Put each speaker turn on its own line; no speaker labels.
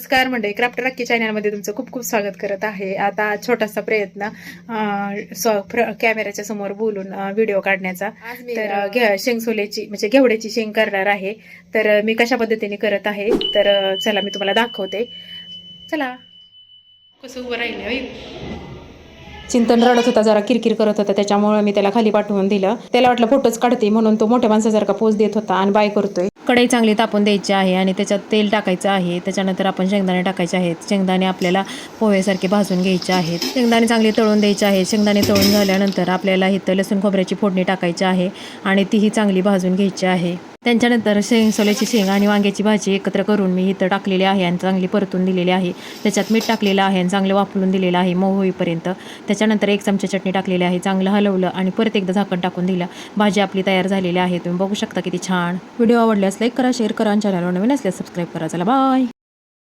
नमस्कार मंडळी, क्राफ्ट रक्की चॅनलमध्ये तुमचं खूप खूप स्वागत करत आहे. आता छोटासा प्रयत्न कॅमेऱ्याच्या समोर बोलून व्हिडिओ काढण्याचा. तर शेंगसोल्याची म्हणजे घेवड्याची शेंग करणार आहे. तर मी कशा पद्धतीने करत आहे तर चला मी तुम्हाला दाखवते. चला. कसं उभं राहिलं, चिंतन रडत होता, जरा किरकिर करत होता, त्याच्यामुळे मी त्याला खाली पाठवून दिलं. त्याला वाटलं फोटोच काढते म्हणून तो मोठ्या माणसासारखा पोज देत होता आणि बाय करतोय. कढई चांगली तापून द्यायची आहे आणि त्याच्यात तेल टाकायचं आहे. त्याच्यानंतर आपण शेंगदाणे टाकायचे आहेत. शेंगदाणे आपल्याला पोहेसारखे भाजून घ्यायचे आहेत. शेंगदाणे चांगले तळून द्यायचे आहेत. शेंगदाणे तळून झाल्यानंतर आपल्याला इथं लसूण खोबऱ्याची फोडणी टाकायची आहे आणि तीही चांगली भाजून घ्यायची आहे. त्यांच्यानंतर शेंगसोल्याची शेंग आणि वांग्याची भाजी एकत्र करून मी इथं टाकलेली आहे आणि चांगली परतून दिलेली आहे. त्याच्यात मीठ टाकलेलं आहे आणि चांगलं वाफलून दिलेलं आहे मऊ होईपर्यंत. त्याच्यानंतर 1 चमचा चटणी टाकलेली आहे. चांगलं हलवलं आणि परत एकदा झाकण टाकून दिलं. भाजी आपली तयार झालेली आहे. तुम्ही बघू शकता किती छान. व्हिडिओ आवडल्यास लाईक करा, शेअर करा आणि चॅनलवर नवीन असल्यास सबस्क्राईब करा. चला बाय.